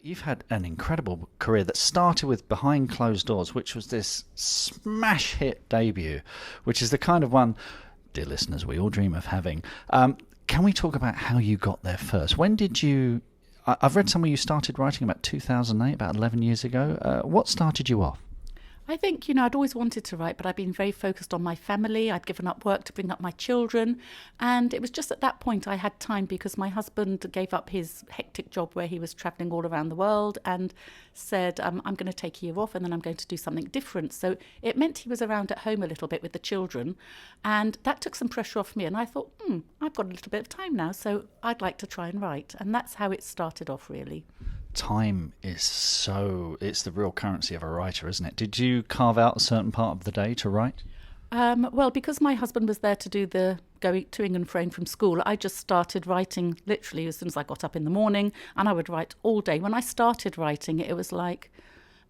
but you've had an incredible career that started with Behind Closed Doors, which was this smash hit debut, which is the kind of one, dear listeners, we all dream of having. Can we talk about how you got there first? When did you... I've read somewhere you started writing about 2008, about 11 years ago. What started you off? I think, I'd always wanted to write, but I'd been very focused on my family. I'd given up work to bring up my children. And it was just at that point I had time because my husband gave up his hectic job where he was travelling all around the world and said, I'm going to take a year off and then I'm going to do something different. So it meant he was around at home a little bit with the children. And that took some pressure off me. And I thought, I've got a little bit of time now, so I'd like to try and write. And that's how it started off, really. Time is it's the real currency of a writer, isn't it? Did you carve out a certain part of the day to write? Well, because my husband was there to do the going to and fro from school, I just started writing literally as soon as I got up in the morning, and I would write all day. When I started writing, it was like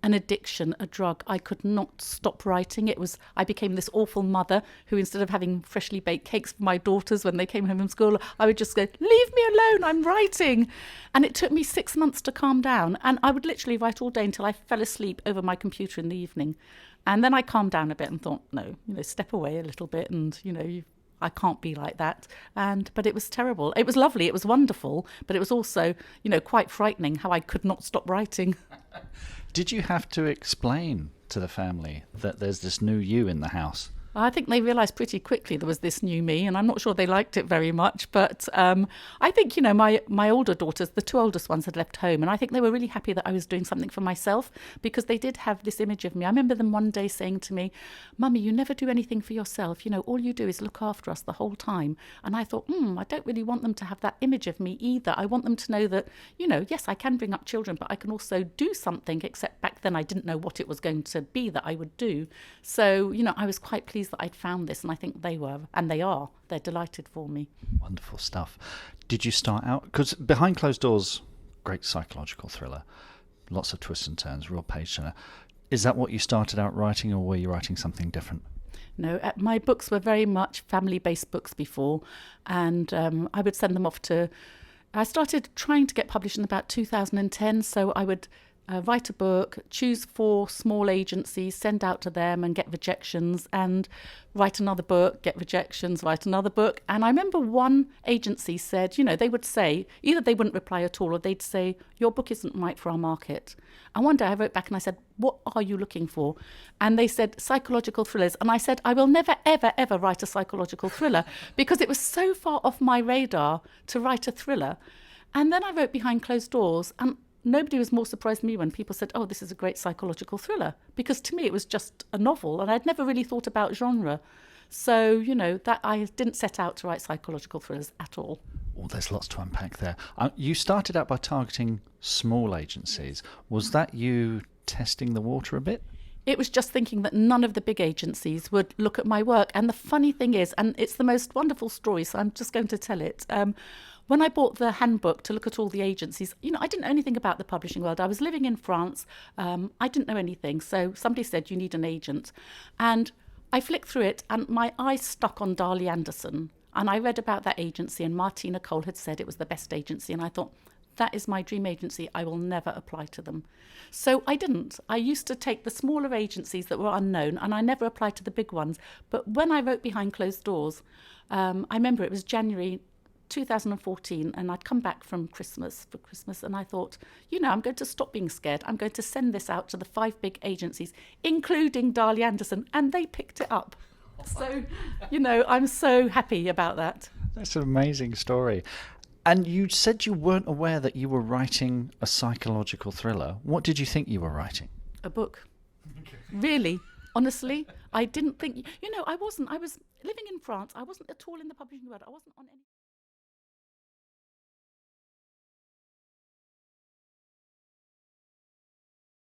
an addiction, a drug. I could not stop writing. I became this awful mother who, instead of having freshly baked cakes for my daughters when they came home from school, I would just go, leave me alone, I'm writing. And it took me 6 months to calm down. And I would literally write all day until I fell asleep over my computer in the evening. And then I calmed down a bit and thought, no, step away a little bit and, I can't be like that. But it was terrible. It was lovely. It was wonderful. But it was also, quite frightening how I could not stop writing. Did you have to explain to the family that there's this new you in the house? I think they realised pretty quickly there was this new me, and I'm not sure they liked it very much. But I think, my older daughters, the two oldest ones, had left home, and I think they were really happy that I was doing something for myself because they did have this image of me. I remember them one day saying to me, Mummy, you never do anything for yourself. All you do is look after us the whole time. And I thought, I don't really want them to have that image of me either. I want them to know that, yes, I can bring up children, but I can also do something, except back then I didn't know what it was going to be that I would do. So, I was quite pleased that I'd found this, and I think they were, and they are. They're delighted for me. Wonderful stuff. Did you start out, because Behind Closed Doors, great psychological thriller, lots of twists and turns, real page turner. Is that what you started out writing, or were you writing something different? No, my books were very much family-based books before, and I would send them off to... I started trying to get published in about 2010, so I would write a book, choose 4 small agencies, send out to them and get rejections, and write another book, get rejections, write another book. And I remember one agency said, they would say, either they wouldn't reply at all or they'd say, your book isn't right for our market. And one day I wrote back and I said, what are you looking for? And they said, psychological thrillers. And I said, I will never, ever, ever write a psychological thriller because it was so far off my radar to write a thriller. And then I wrote Behind Closed Doors, and nobody was more surprised than me when people said, oh, this is a great psychological thriller. Because to me, it was just a novel, and I'd never really thought about genre. So, that I didn't set out to write psychological thrillers at all. Oh, there's lots to unpack there. You started out by targeting small agencies. Was that you testing the water a bit? It was just thinking that none of the big agencies would look at my work. And the funny thing is, and it's the most wonderful story, so I'm just going to tell it. When I bought the handbook to look at all the agencies, I didn't know anything about the publishing world. I was living in France. I didn't know anything. So somebody said, you need an agent. And I flicked through it and my eye stuck on Darley Anderson. And I read about that agency, and Martina Cole had said it was the best agency. And I thought, that is my dream agency. I will never apply to them. So I didn't. I used to take the smaller agencies that were unknown, and I never applied to the big ones. But when I wrote Behind Closed Doors, I remember it was January 2014, and I'd come back from Christmas, and I thought, I'm going to stop being scared. I'm going to send this out to the 5 big agencies, including Darley Anderson, and they picked it up. So, I'm so happy about that. That's an amazing story. And you said you weren't aware that you were writing a psychological thriller. What did you think you were writing? A book. Really? Honestly, I didn't think... I wasn't. I was living in France. I wasn't at all in the publishing world. I wasn't on any...